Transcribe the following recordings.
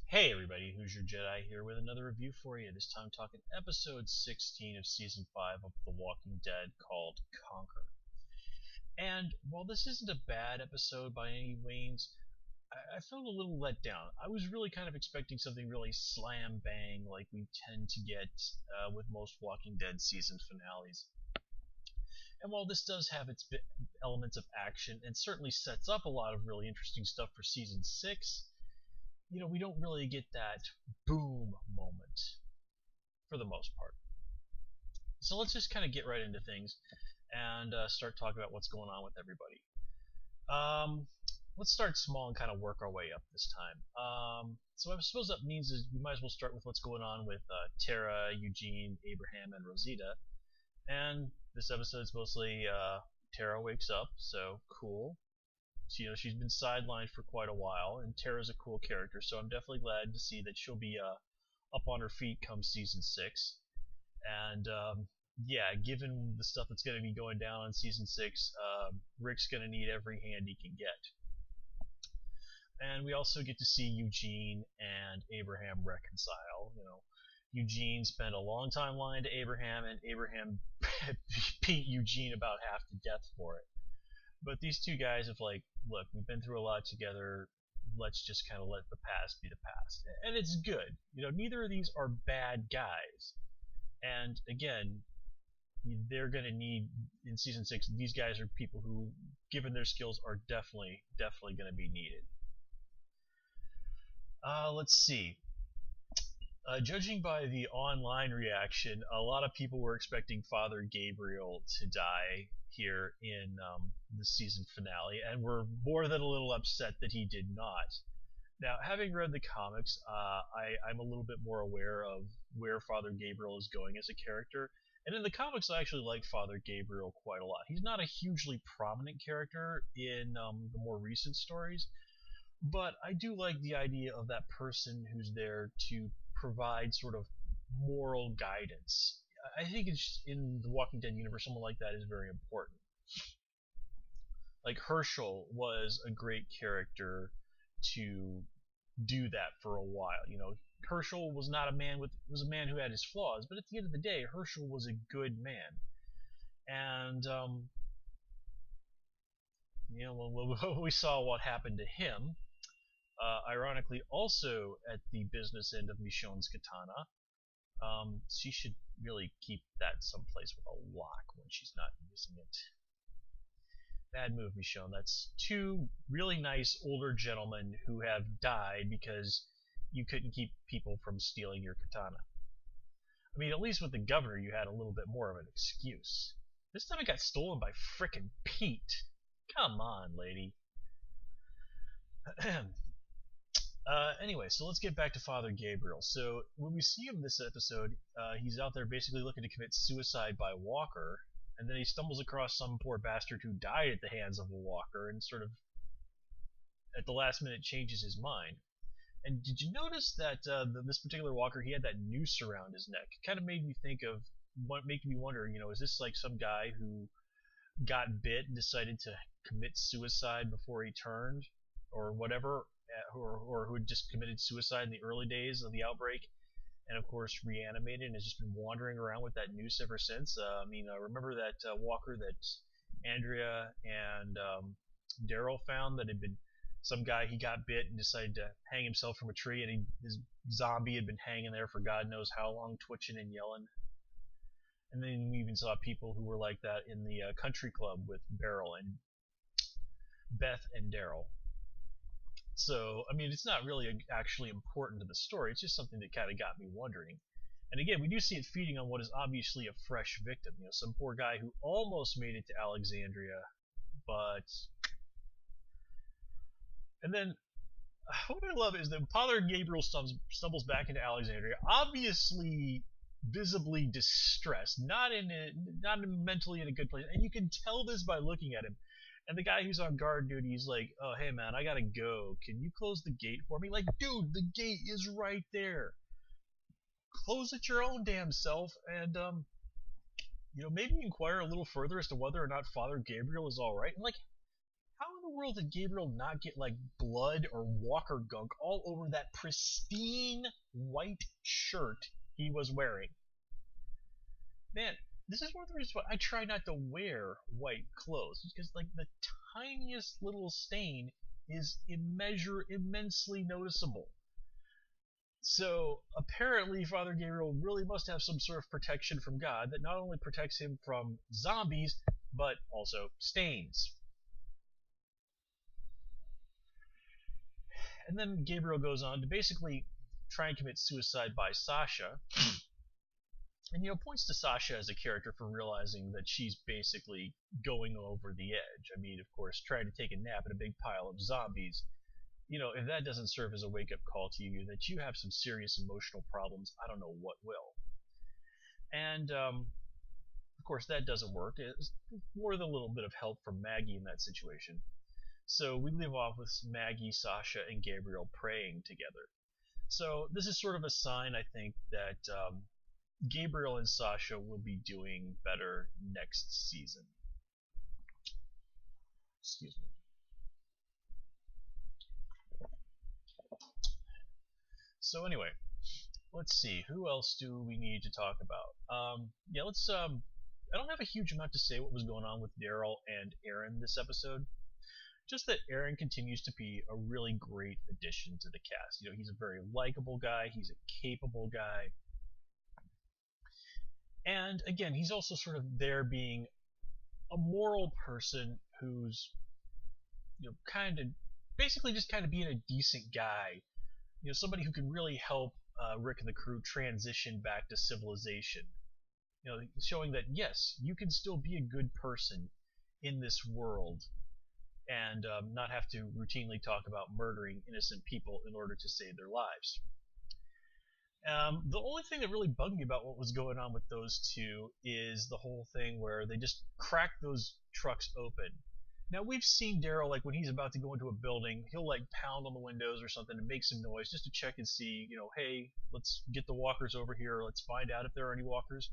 Hey everybody, Who's Your Jedi here with another review for you. This time talking episode 16 of season 5 of The Walking Dead called Conquer. And while this isn't a bad episode by any means, I felt a little let down. I was really kind of expecting something really slam bang like we tend to get with most Walking Dead season finales. And while this does have its elements of action and certainly sets up a lot of really interesting stuff for season 6, we don't really get that boom moment for the most part. So let's just kind of get right into things and start talking about what's going on with everybody. Let's start small and kind of work our way up this time. So I suppose that means is we might as well start with what's going on with Tara, Eugene, Abraham, and Rosita. And this episode's mostly Tara wakes up, so cool. She's been sidelined for quite a while, and Tara's a cool character, so I'm definitely glad to see that she'll be up on her feet come season 6. And yeah, given the stuff that's going to be going down on season 6, Rick's going to need every hand he can get. And we also get to see Eugene and Abraham reconcile. Eugene spent a long time lying to Abraham, and Abraham beat Eugene about half to death for it. But these two guys have look, we've been through a lot together. Let's just kind of let the past be the past. And it's good. Neither of these are bad guys. And again, they're going to need, in season 6, these guys are people who, given their skills, are definitely going to be needed. Let's see. Judging by the online reaction, a lot of people were expecting Father Gabriel to die here in the season finale, and were more than a little upset that he did not. Now, having read the comics, I'm a little bit more aware of where Father Gabriel is going as a character, and in the comics I actually like Father Gabriel quite a lot. He's not a hugely prominent character in the more recent stories, but I do like the idea of that person who's there to provide sort of moral guidance. I think it's in the Walking Dead universe, someone like that is very important. Like Herschel was a great character to do that for a while. Herschel was not a man was a man who had his flaws, but at the end of the day, Herschel was a good man. And when we saw what happened to him, ironically, also at the business end of Michonne's katana, she should really keep that someplace with a lock when she's not using it. Bad move, Michonne. That's two really nice older gentlemen who have died because you couldn't keep people from stealing your katana. I mean, at least with the governor, you had a little bit more of an excuse. This time it got stolen by frickin' Pete. Come on, lady. Anyway, so let's get back to Father Gabriel. So when we see him this episode, he's out there basically looking to commit suicide by Walker, and then he stumbles across some poor bastard who died at the hands of a Walker, and sort of at the last minute changes his mind. And did you notice that this particular Walker, he had that noose around his neck? It kind of made me wonder, is this like some guy who got bit and decided to commit suicide before he turned, or whatever? Or who had just committed suicide in the early days of the outbreak, and of course reanimated and has just been wandering around with that noose ever since. Remember that Walker that Andrea and Daryl found that had been some guy, he got bit and decided to hang himself from a tree, and his zombie had been hanging there for God knows how long, twitching and yelling. And then we even saw people who were like that in the country club with Beryl and Beth and Daryl. So, I mean, it's not really actually important to the story. It's just something that kind of got me wondering. And again, we do see it feeding on what is obviously a fresh victim. Some poor guy who almost made it to Alexandria, but... And then, what I love is that Father Gabriel stumbles back into Alexandria, obviously visibly distressed, not mentally in a good place. And you can tell this by looking at him. And the guy who's on guard duty is like, oh, hey, man, I gotta go. Can you close the gate for me? Like, dude, the gate is right there. Close it your own damn self, and, maybe inquire a little further as to whether or not Father Gabriel is alright. And, how in the world did Gabriel not get like blood or walker gunk all over that pristine white shirt he was wearing? Man, this is one of the reasons why I try not to wear white clothes, because like the tiniest little stain is immensely noticeable. So apparently Father Gabriel really must have some sort of protection from God that not only protects him from zombies, but also stains. And then Gabriel goes on to basically try and commit suicide by Sasha. And points to Sasha as a character for realizing that she's basically going over the edge. I mean, of course, trying to take a nap in a big pile of zombies. If that doesn't serve as a wake-up call to you that you have some serious emotional problems, I don't know what will. And of course, that doesn't work. It's more than a little bit of help from Maggie in that situation. So we leave off with Maggie, Sasha, and Gabriel praying together. So this is sort of a sign, I think, that Gabriel and Sasha will be doing better next season. Excuse me. So anyway, let's see. Who else do we need to talk about? Yeah, let's. I don't have a huge amount to say what was going on with Daryl and Aaron this episode. Just that Aaron continues to be a really great addition to the cast. He's a very likable guy. He's a capable guy. And again, he's also sort of there being a moral person who's, kind of, basically just kind of being a decent guy. Somebody who can really help Rick and the crew transition back to civilization. Showing that, yes, you can still be a good person in this world and not have to routinely talk about murdering innocent people in order to save their lives. The only thing that really bugged me about what was going on with those two is the whole thing where they just crack those trucks open. Now, we've seen Daryl, like, when he's about to go into a building, he'll, like, pound on the windows or something to make some noise just to check and see, hey, let's get the walkers over here, let's find out if there are any walkers.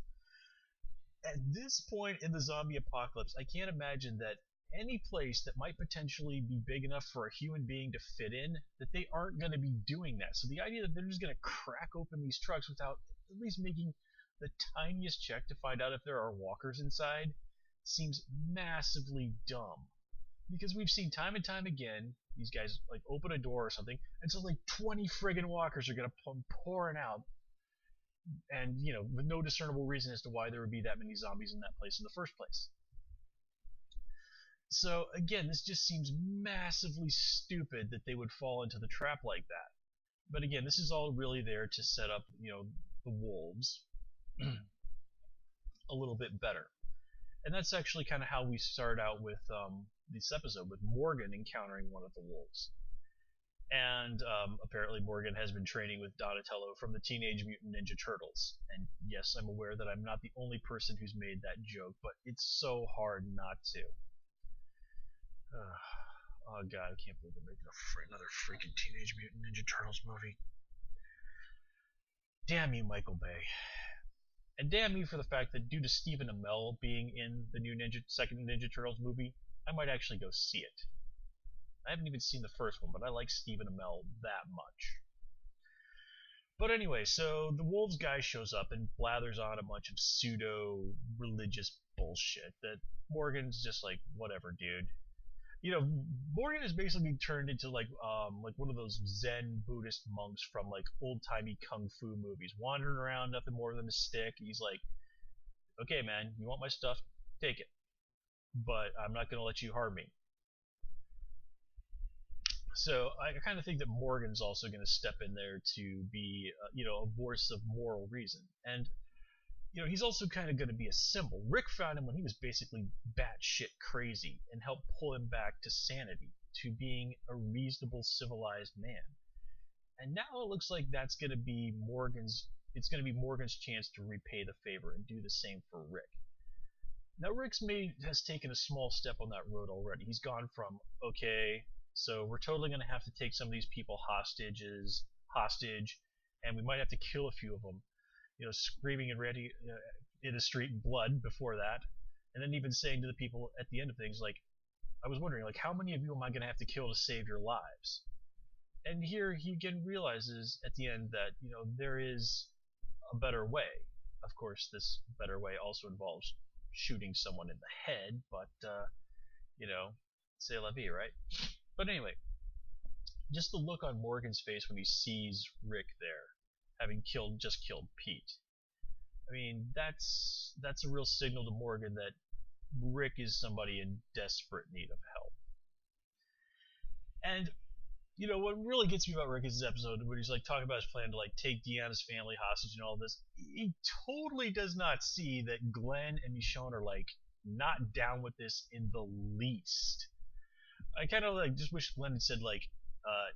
At this point in the zombie apocalypse, I can't imagine that any place that might potentially be big enough for a human being to fit in, that they aren't going to be doing that. So the idea that they're just going to crack open these trucks without at least making the tiniest check to find out if there are walkers inside seems massively dumb. Because we've seen time and time again, these guys like open a door or something, and so like 20 friggin' walkers are going to come pouring out. And, with no discernible reason as to why there would be that many zombies in that place in the first place. So again, this just seems massively stupid that they would fall into the trap like that. But again, this is all really there to set up, the wolves a little bit better. And that's actually kind of how we start out with this episode, with Morgan encountering one of the wolves. And apparently Morgan has been training with Donatello from the Teenage Mutant Ninja Turtles. And yes, I'm aware that I'm not the only person who's made that joke, but it's so hard not to. Oh god, I can't believe they're making another freaking Teenage Mutant Ninja Turtles movie. Damn you, Michael Bay. And damn you for the fact that due to Stephen Amell being in the new second Ninja Turtles movie, I might actually go see it. I haven't even seen the first one, but I like Stephen Amell that much. But anyway, so the Wolves guy shows up and blathers on a bunch of pseudo-religious bullshit that Morgan's just like, whatever, dude. Morgan is basically turned into like one of those Zen Buddhist monks from like old-timey kung fu movies, wandering around nothing more than a stick. He's like, okay, man, you want my stuff? Take it. But I'm not going to let you harm me. So I kind of think that Morgan's also going to step in there to be, a voice of moral reason. And, he's also kind of going to be a symbol. Rick found him when he was basically batshit crazy and helped pull him back to sanity, to being a reasonable, civilized man. And now it looks like that's going to be Morgan's chance to repay the favor and do the same for Rick. Now Rick's has taken a small step on that road already. He's gone from, okay, so we're totally going to have to take some of these people hostage, and we might have to kill a few of them. Screaming and ready in the street in blood before that, and then even saying to the people at the end of things like, I was wondering, like, how many of you am I going to have to kill to save your lives? And here he again realizes at the end that, there is a better way. Of course, this better way also involves shooting someone in the head, but, c'est la vie, right? But anyway, just the look on Morgan's face when he sees Rick there, having just killed Pete. I mean, that's a real signal to Morgan that Rick is somebody in desperate need of help. And what really gets me about Rick is this episode when he's like talking about his plan to like take Deanna's family hostage and all this. He totally does not see that Glenn and Michonne are like not down with this in the least. I kind of like just wish Glenn had said like,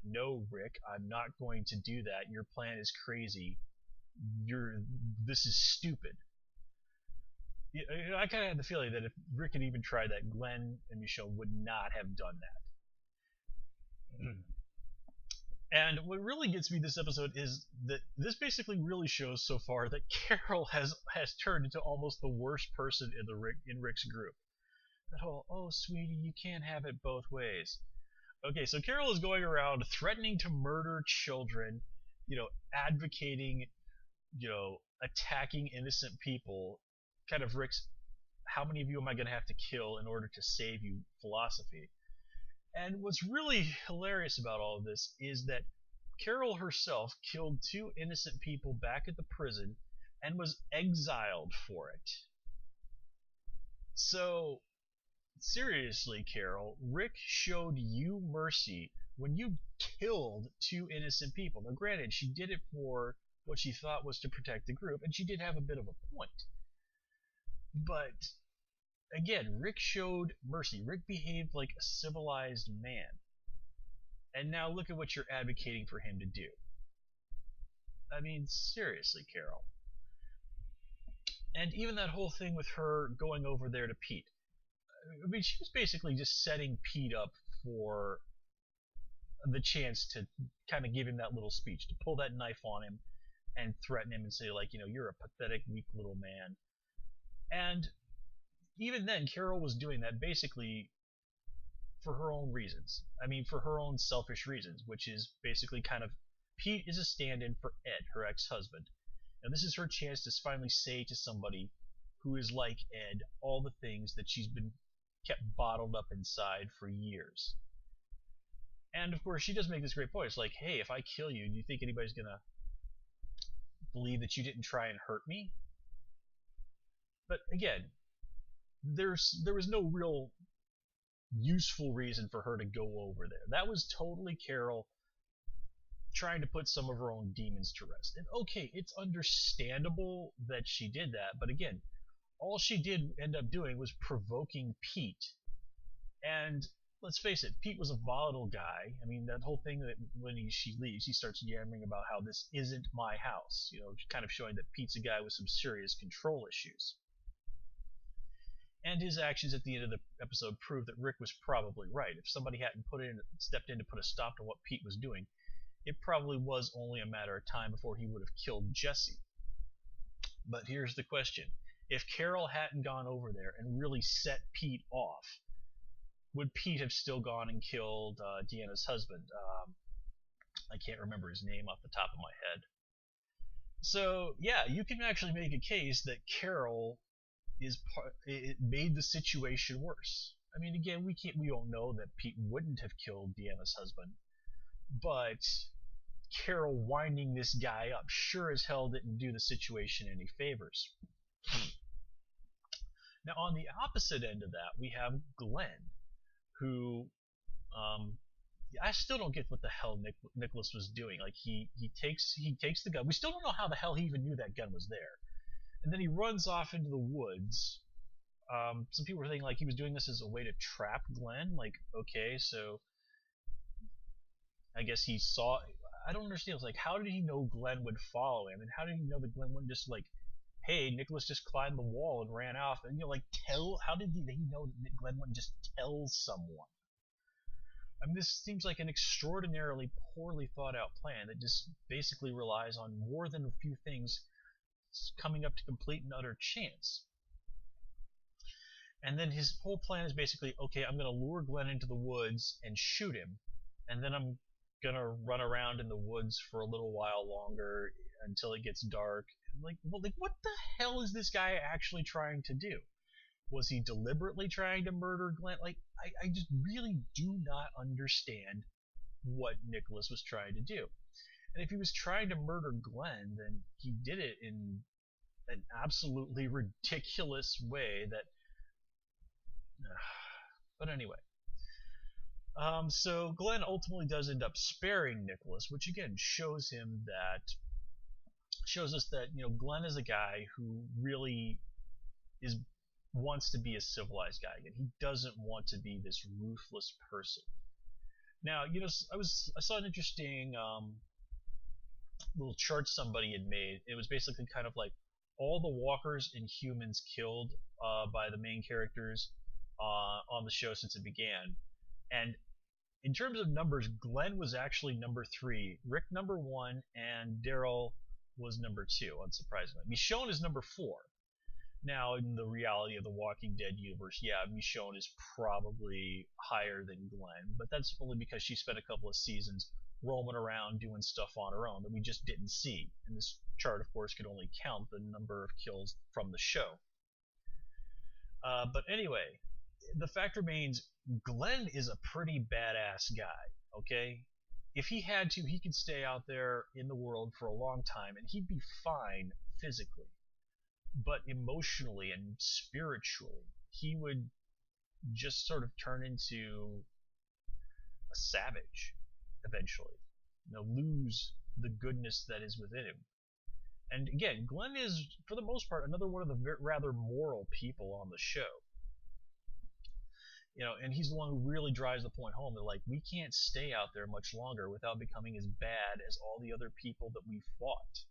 no, Rick, I'm not going to do that. Your plan is crazy. This is stupid. I kind of had the feeling that if Rick had even tried that, Glenn and Michonne would not have done that. And what really gets me this episode is that this basically really shows so far that Carol has turned into almost the worst person in Rick's group. That whole, oh sweetie, you can't have it both ways. Okay, so Carol is going around threatening to murder children, advocating, attacking innocent people, kind of Rick's how many of you am I going to have to kill in order to save you philosophy. And what's really hilarious about all of this is that Carol herself killed 2 innocent people back at the prison and was exiled for it. So, seriously, Carol, Rick showed you mercy when you killed 2 innocent people. Now, granted, she did it for what she thought was to protect the group, and she did have a bit of a point. But again, Rick showed mercy. Rick behaved like a civilized man. And now look at what you're advocating for him to do. I mean, seriously, Carol. And even that whole thing with her going over there to Pete. I mean, she was basically just setting Pete up for the chance to kind of give him that little speech, to pull that knife on him and threaten him and say, like, you're a pathetic, weak little man. And even then, Carol was doing that basically for her own reasons. I mean, for her own selfish reasons, which is basically kind of Pete is a stand-in for Ed, her ex-husband. Now, this is her chance to finally say to somebody who is like Ed all the things that she's been kept bottled up inside for years. And of course, she does make this great point. It's like, hey, if I kill you, do you think anybody's gonna believe that you didn't try and hurt me? But again, there was no real useful reason for her to go over there. That was totally Carol trying to put some of her own demons to rest. And okay, it's understandable that she did that, but again, all she did end up doing was provoking Pete. And let's face it, Pete was a volatile guy. I mean, that whole thing that when she leaves, he starts yammering about how this isn't my house, kind of showing that Pete's a guy with some serious control issues. And his actions at the end of the episode prove that Rick was probably right. If somebody hadn't stepped in to put a stop to what Pete was doing, it probably was only a matter of time before he would have killed Jesse. But here's the question. If Carol hadn't gone over there and really set Pete off, would Pete have still gone and killed Deanna's husband? I can't remember his name off the top of my head. So, yeah, you can actually make a case that Carol it made the situation worse. I mean, again, we don't know that Pete wouldn't have killed Deanna's husband, but Carol winding this guy up sure as hell didn't do the situation any favors. Now, on the opposite end of that, we have Glenn, who I still don't get what the hell Nicholas was doing. Like he takes the gun. We still don't know how the hell he even knew that gun was there. And then he runs off into the woods. Some people were thinking like he was doing this as a way to trap Glenn. Like, okay, so I guess he saw. I don't understand. It's like, how did he know Glenn would follow him, and how did he know that Glenn wouldn't just like, hey, Nicholas just climbed the wall and ran off, and how did he know that Glenn wouldn't just tell someone? I mean, this seems like an extraordinarily poorly thought out plan that just basically relies on more than a few things coming up to complete and utter chance. And then his whole plan is basically, okay, I'm gonna lure Glenn into the woods and shoot him, and then I'm gonna run around in the woods for a little while longer until it gets dark. Like, well, like what the hell is this guy actually trying to do? Was he deliberately trying to murder Glenn? Like, I just really do not understand what Nicholas was trying to do. And if he was trying to murder Glenn, then he did it in an absolutely ridiculous way that. But anyway, so Glenn ultimately does end up sparing Nicholas, which again shows us that Glenn is a guy who really is wants to be a civilized guy again. He doesn't want to be this ruthless person. Now, I saw an interesting little chart somebody had made. It was basically kind of like all the walkers and humans killed by the main characters on the show since it began. And in terms of numbers, Glenn was actually number 3, Rick number 1, and Daryl was number 2, unsurprisingly. Michonne is number 4. Now, in the reality of the Walking Dead universe, yeah, Michonne is probably higher than Glenn, but that's only because she spent a couple of seasons roaming around doing stuff on her own that we just didn't see. And this chart, of course, could only count the number of kills from the show. But anyway, the fact remains, Glenn is a pretty badass guy, okay? If he had to, he could stay out there in the world for a long time and he'd be fine physically. But emotionally and spiritually, he would just sort of turn into a savage eventually. Lose the goodness that is within him. And again, Glenn is, for the most part, another one of the rather moral people on the show. And he's the one who really drives the point home that, like, we can't stay out there much longer without becoming as bad as all the other people that we fought.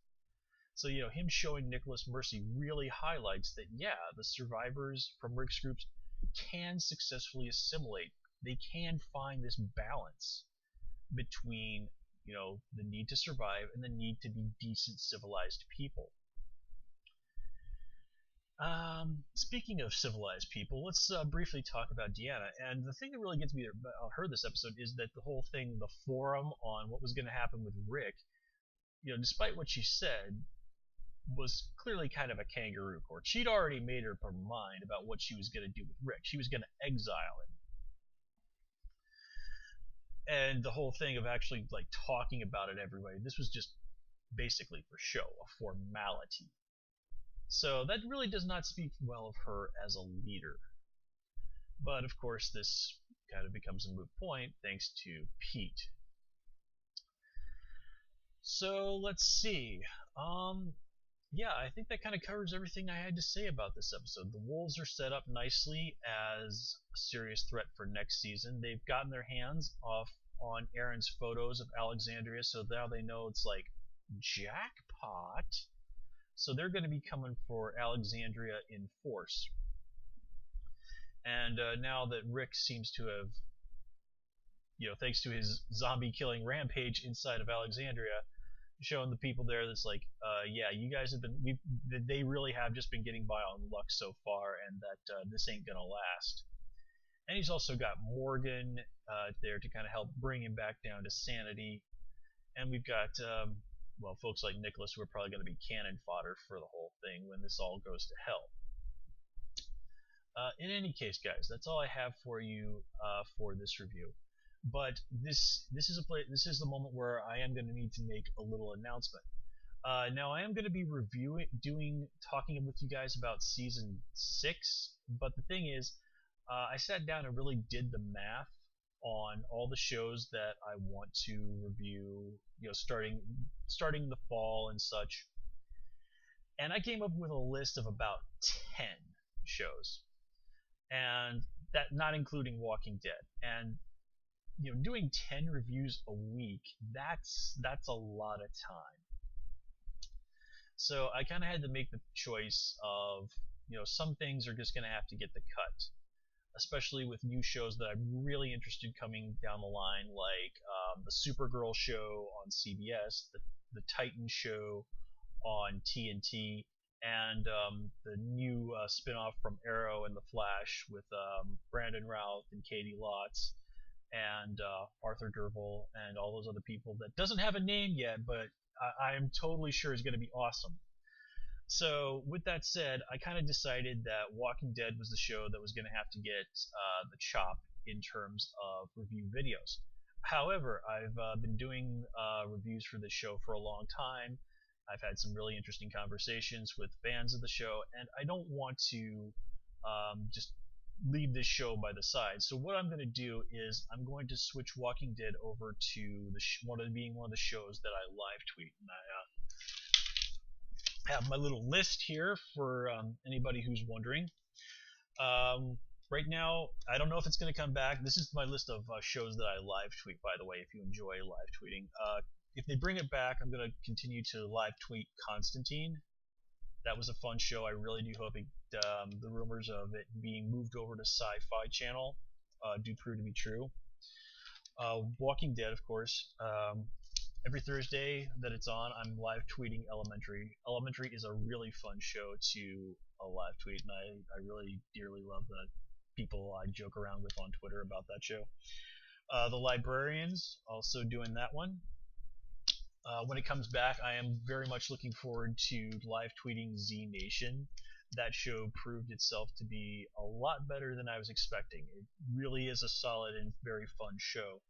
So, him showing Nicholas mercy really highlights that, yeah, the survivors from Rick's groups can successfully assimilate. They can find this balance between, the need to survive and the need to be decent, civilized people. Speaking of civilized people, let's briefly talk about Deanna. And the thing that really gets me about her this episode is that the whole thing, the forum on what was going to happen with Rick, despite what she said, was clearly kind of a kangaroo court. She'd already made up her mind about what she was going to do with Rick. She was going to exile him. And the whole thing of actually like talking about it everybody, this was just basically for show, a formality. So that really does not speak well of her as a leader. But of course this kind of becomes a moot point thanks to Pete. So let's see. Yeah, I think that kind of covers everything I had to say about this episode. The Wolves are set up nicely as a serious threat for next season. They've gotten their hands off on Aaron's photos of Alexandria, so now they know it's like jackpot. So they're going to be coming for Alexandria in force. And now that Rick seems to have, thanks to his zombie killing rampage inside of Alexandria, showing the people there that's like, yeah, you guys have been, they really have just been getting by on luck so far, and that this ain't gonna last. And he's also got Morgan there to kind of help bring him back down to sanity. And we've got, folks like Nicholas who are probably going to be cannon fodder for the whole thing when this all goes to hell. In any case, guys, that's all I have for you for this review. But this is the moment where I am going to need to make a little announcement. Now I am going to be talking with you guys about season 6. But the thing is, I sat down and really did the math on all the shows that I want to review, starting the fall and such. And I came up with a list of about 10 shows, and that not including Walking Dead. And doing 10 reviews a week, that's a lot of time. So I kind of had to make the choice of, some things are just going to have to get the cut, especially with new shows that I'm really interested coming down the line, like the Supergirl show on CBS, the Titan show on TNT, and the new spin-off from Arrow and the Flash with Brandon Routh and Katie Lotz and Arthur Derville and all those other people that doesn't have a name yet, but I am totally sure is going to be awesome. So with that said, I kind of decided that Walking Dead was the show that was going to have to get the chop in terms of review videos. However, I've been doing reviews for this show for a long time. I've had some really interesting conversations with fans of the show, and I don't want to just leave this show by the side. So what I'm going to do is I'm going to switch Walking Dead over to being one of the shows that I live tweet. And I have my little list here for anybody who's wondering. Right now, I don't know if it's going to come back. This is my list of shows that I live tweet, by the way, if you enjoy live tweeting. If they bring it back, I'm going to continue to live tweet Constantine. That was a fun show. I really do hope the rumors of it being moved over to Sci-Fi Channel do prove to be true. Walking Dead, of course. Every Thursday that it's on, I'm live tweeting Elementary. Elementary is a really fun show to live tweet, and I really dearly love the people I joke around with on Twitter about that show. The Librarians, also doing that one. When it comes back, I am very much looking forward to live tweeting Z Nation. That show proved itself to be a lot better than I was expecting. It really is a solid and very fun show.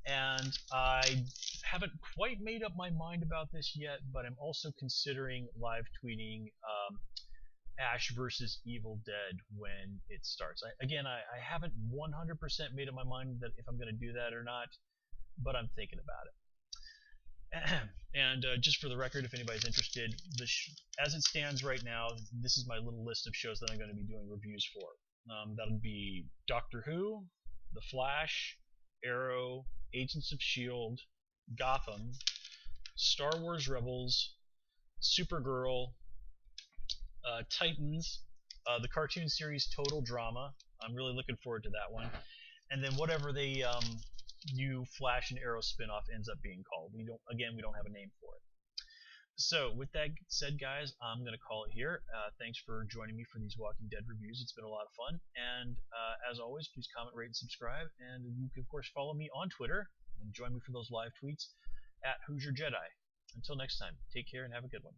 And I haven't quite made up my mind about this yet, but I'm also considering live tweeting Ash versus Evil Dead when it starts. I haven't 100% made up my mind that if I'm going to do that or not, but I'm thinking about it. And just for the record, if anybody's interested, as it stands right now, this is my little list of shows that I'm going to be doing reviews for. That would be Doctor Who, The Flash, Arrow, Agents of S.H.I.E.L.D., Gotham, Star Wars Rebels, Supergirl, Titans, the cartoon series Total Drama. I'm really looking forward to that one. And then whatever the new Flash and Arrow spinoff ends up being called. We don't have a name for it. So with that said, guys, I'm going to call it here. Thanks for joining me for these Walking Dead reviews. It's been a lot of fun. And as always, please comment, rate, and subscribe. And you can, of course, follow me on Twitter and join me for those live tweets at Who's Your Jedi. Until next time, take care and have a good one.